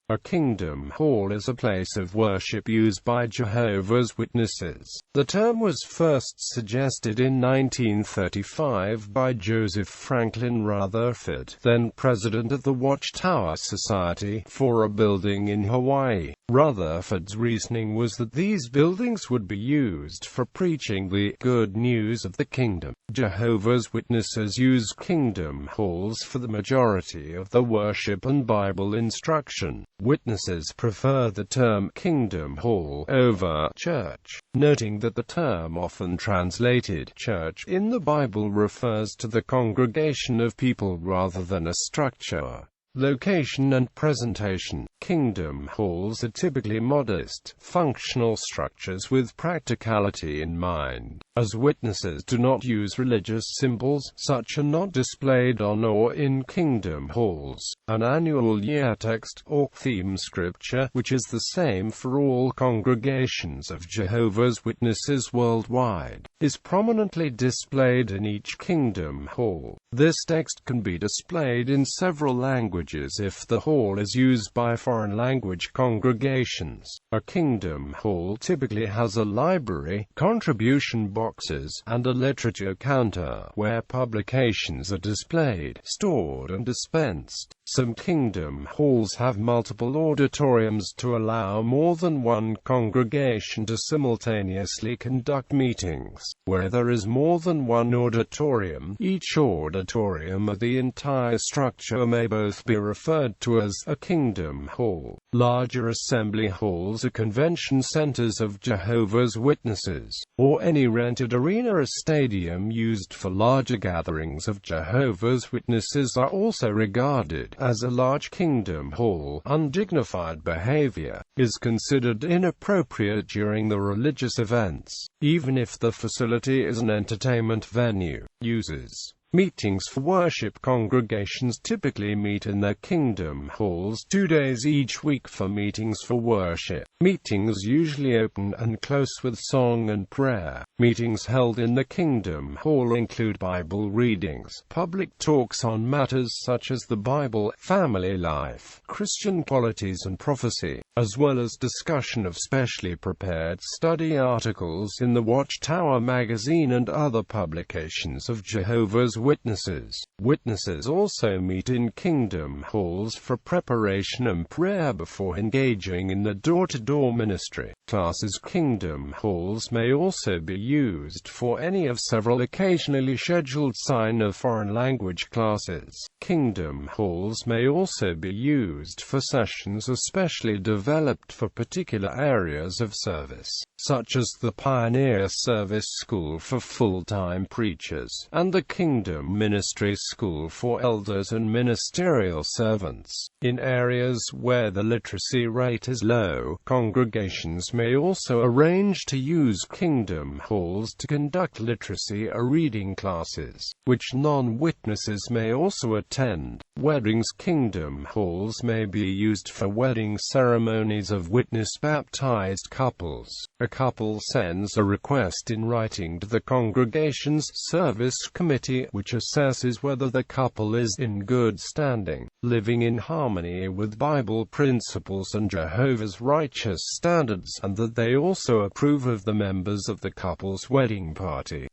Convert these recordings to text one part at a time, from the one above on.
A kingdom hall is a place of worship used by Jehovah's Witnesses. The term was first suggested in 1935 by Joseph Franklin Rutherford, then president of the Watchtower Society, for a building in Hawaii. Rutherford's reasoning was that these buildings would be used for preaching the good news of the kingdom. Jehovah's Witnesses use kingdom halls for the majority of the worship and Bible instruction. Witnesses prefer the term kingdom hall over church, noting that the term often translated church in the Bible refers to the congregation of people rather than a structure. Location and presentation. Kingdom halls are typically modest, functional structures with practicality in mind. As witnesses do not use religious symbols, such are not displayed on or in kingdom halls. An annual year text, or theme scripture, which is the same for all congregations of Jehovah's Witnesses worldwide, is prominently displayed in each kingdom hall. This text can be displayed in several languages if the hall is used by foreign language congregations. A kingdom hall typically has a library, contribution boxes, and a literature counter, where publications are displayed, stored and dispensed. Some kingdom halls have multiple auditoriums to allow more than one congregation to simultaneously conduct meetings. Where there is more than one auditorium, each auditorium or the entire structure may both be referred to as a kingdom hall. Larger assembly halls are convention centers of Jehovah's Witnesses, or any rented arena or stadium used for larger gatherings of Jehovah's Witnesses are also regarded as a large kingdom hall. Undignified behavior is considered inappropriate during the religious events, even if the facility is an entertainment venue. Uses meetings for worship. Congregations typically meet in their kingdom halls 2 days each week for meetings for worship. Meetings usually open and close with song and prayer. Meetings held in the kingdom hall include Bible readings, public talks on matters such as the Bible, family life, Christian qualities and prophecy, as well as discussion of specially prepared study articles in the Watchtower magazine and other publications of Jehovah's Witnesses. Witnesses also meet in kingdom halls for preparation and prayer before engaging in the door-to-door ministry. Classes. Kingdom halls may also be used for any of several occasionally scheduled sign of foreign language classes. Kingdom halls may also be used for sessions especially developed for particular areas of service, such as the Pioneer Service School for full-time preachers, and the Kingdom Ministry School for elders and ministerial servants. In areas where the literacy rate is low, congregations may also arrange to use kingdom halls to conduct literacy or reading classes, which non-witnesses may also attend. Weddings. Kingdom halls may be used for wedding ceremonies of witness-baptized couples. A couple sends a request in writing to the congregation's service committee, which assesses whether the couple is in good standing, living in harmony with Bible principles and Jehovah's righteous standards, and that they also approve of the members of the couple's wedding party.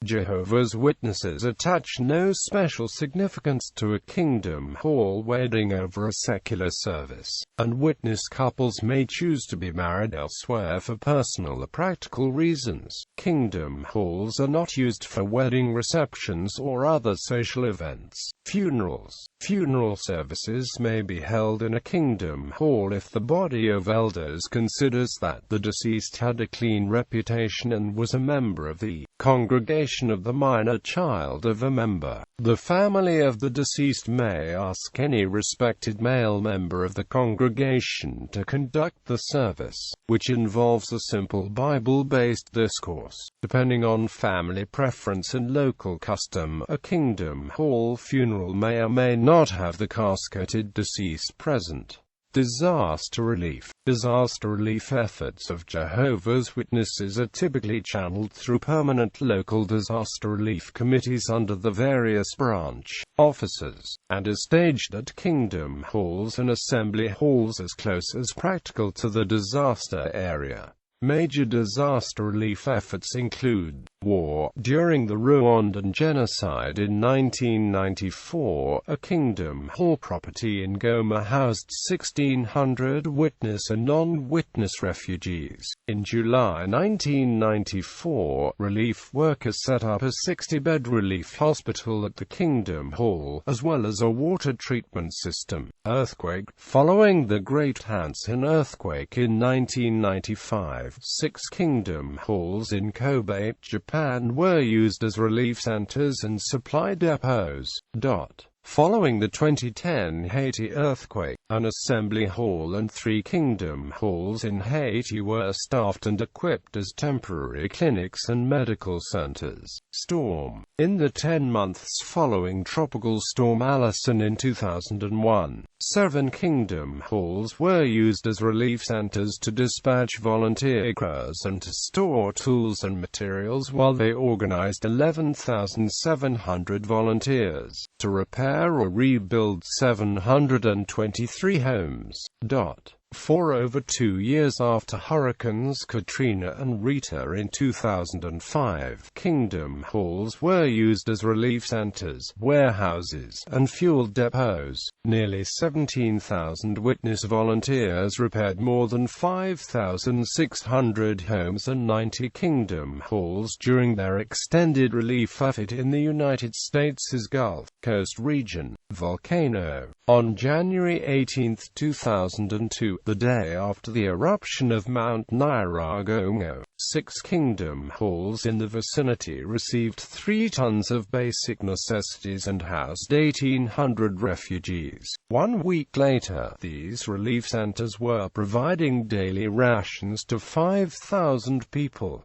Jehovah's Witnesses attach no special significance to a kingdom hall wedding over a secular service, and witness couples may choose to be married elsewhere for personal or practical reasons. Kingdom halls are not used for wedding receptions or other social events. Funerals. Funeral services may be held in a kingdom hall if the body of elders considers that the deceased had a clean reputation and was a member of the congregation of the minor child of a member. The family of the deceased may ask any respected male member of the congregation to conduct the service, which involves a simple Bible-based discourse. Depending on family preference and local custom, a kingdom hall funeral may or may not have the casketed deceased present. Disaster relief. Disaster relief efforts of Jehovah's Witnesses are typically channeled through permanent local disaster relief committees under the various branch offices, and is staged at kingdom halls and assembly halls as close as practical to the disaster area. Major disaster relief efforts include war. During the Rwandan genocide in 1994, a Kingdom Hall property in Goma housed 1,600 witness and non-witness refugees. In July 1994, relief workers set up a 60-bed relief hospital at the Kingdom Hall, as well as a water treatment system. Earthquake. Following the Great Hansen earthquake in 1995, 6 Kingdom Halls in Kobe, Japan were used as relief centers and supply depots. Following the 2010 Haiti earthquake, an assembly hall and 3 Kingdom Halls in Haiti were staffed and equipped as temporary clinics and medical centers. Storm. In the 10 months following Tropical Storm Allison in 2001, 7 Kingdom Halls were used as relief centers to dispatch volunteer crews and to store tools and materials while they organized 11,700 volunteers to repair or rebuild 723 homes. For over 2 years after Hurricanes Katrina and Rita in 2005, Kingdom Halls were used as relief centers, warehouses, and fuel depots. Nearly 17,000 witness volunteers repaired more than 5,600 homes and 90 Kingdom Halls during their extended relief effort in the United States' Gulf Coast region. Volcano. On January 18, 2002, the day after the eruption of Mount Nyiragongo, 6 Kingdom Halls in the vicinity received 3 tons of basic necessities and housed 1,800 refugees. 1 week later, these relief centers were providing daily rations to 5,000 people.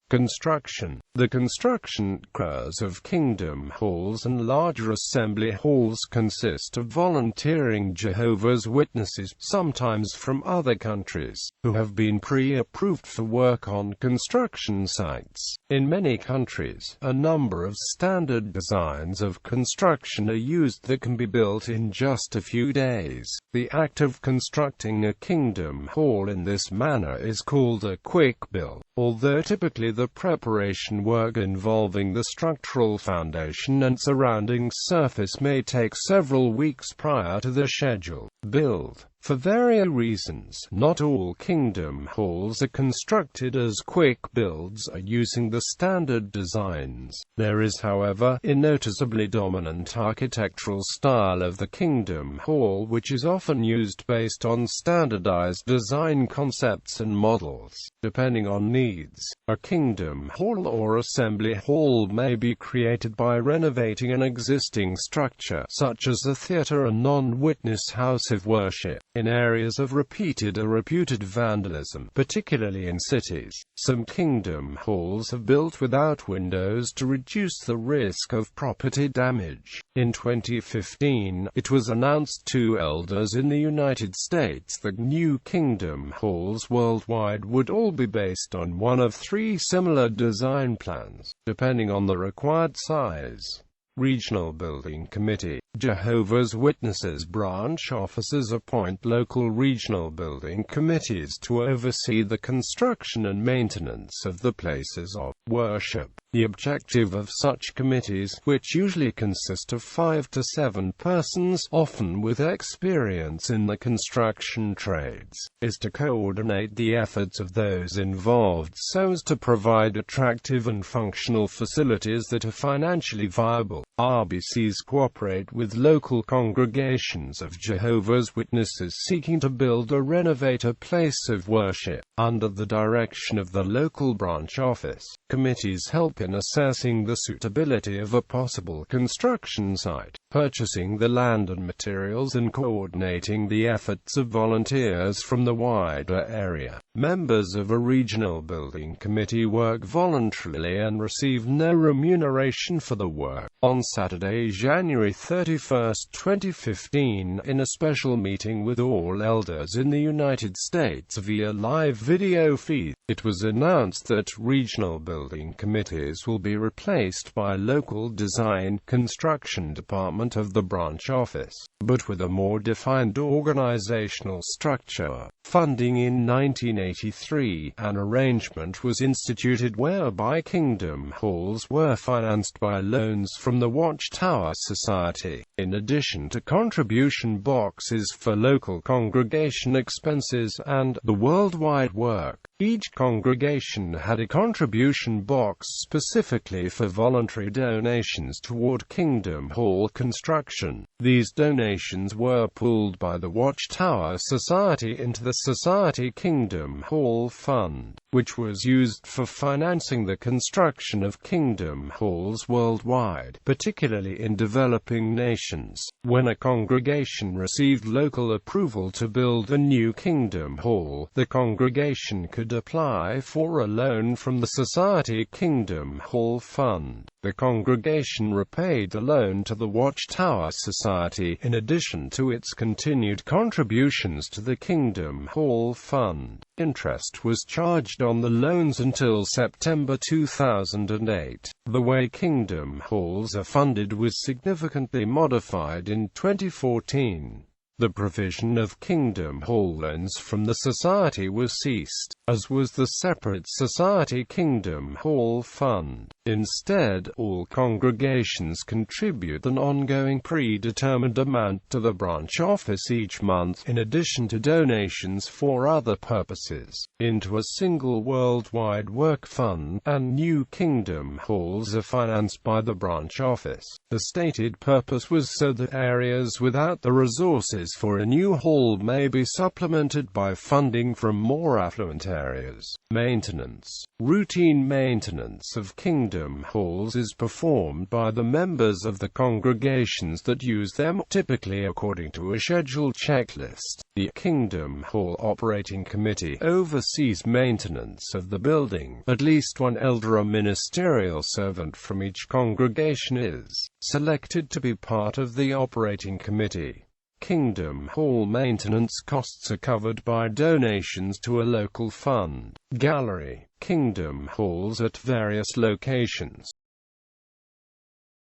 Construction. The construction crews of Kingdom Halls and larger assembly halls consist of volunteering Jehovah's Witnesses, sometimes from other countries, who have been pre-approved for work on construction sites. In many countries, a number of standard designs of construction are used that can be built in just a few days. The act of constructing a Kingdom Hall in this manner is called a quick build, although typically the preparation work involving the structural foundation and surrounding surface may take several weeks prior to the scheduled build. For various reasons, not all Kingdom Halls are constructed as quick builds or using the standard designs. There is, however, a noticeably dominant architectural style of the Kingdom Hall which is often used based on standardized design concepts and models. Depending on needs, a Kingdom Hall or assembly hall may be created by renovating an existing structure, such as a theater or non-witness house of worship. In areas of repeated or reputed vandalism, particularly in cities, some Kingdom Halls have built without windows to reduce the risk of property damage. In 2015, it was announced to elders in the United States that new Kingdom Halls worldwide would all be based on one of 3 similar design plans, depending on the required size. Regional Building Committee. Jehovah's Witnesses branch officers appoint local regional building committees to oversee the construction and maintenance of the places of worship. The objective of such committees, which usually consist of 5 to 7 persons, often with experience in the construction trades, is to coordinate the efforts of those involved so as to provide attractive and functional facilities that are financially viable. RBCs cooperate with local congregations of Jehovah's Witnesses seeking to build or renovate a place of worship. Under the direction of the local branch office, committees help help in assessing the suitability of a possible construction site, purchasing the land and materials, and coordinating the efforts of volunteers from the wider area. Members of a regional building committee work voluntarily and receive no remuneration for the work. On Saturday, January 31, 2015, in a special meeting with all elders in the United States via live video feed, it was announced that regional building committees will be replaced by local design construction department of the branch office, but with a more defined organizational structure. Funding in 1983, an arrangement was instituted whereby kingdom halls were financed by loans from the Watchtower Society, in addition to contribution boxes for local congregation expenses and the worldwide work. Each congregation had a contribution box specifically for voluntary donations toward Kingdom Hall construction. These donations were pooled by the Watchtower Society into the Society Kingdom Hall Fund, which was used for financing the construction of Kingdom Halls worldwide, particularly in developing nations. When a congregation received local approval to build a new Kingdom Hall, the congregation could apply for a loan from the Society Kingdom Hall Fund. The congregation repaid the loan to the Watchtower Society in addition to its continued contributions to the Kingdom Hall Fund. Interest was charged on the loans until September 2008. The way Kingdom Halls are funded was significantly modified in 2014. The provision of Kingdom Hall loans from the Society was ceased, as was the separate Society Kingdom Hall Fund. Instead, all congregations contribute an ongoing predetermined amount to the branch office each month, in addition to donations for other purposes, into a single worldwide work fund, and new Kingdom Halls are financed by the branch office. The stated purpose was so that areas without the resources for a new hall may be supplemented by funding from more affluent areas. Maintenance. Routine maintenance of Kingdom Halls is performed by the members of the congregations that use them, typically according to a scheduled checklist. The Kingdom Hall Operating Committee oversees maintenance of the building. At least one elder or ministerial servant from each congregation is selected to be part of the operating committee. Kingdom Hall maintenance costs are covered by donations to a local fund. Gallery. Kingdom Halls at various locations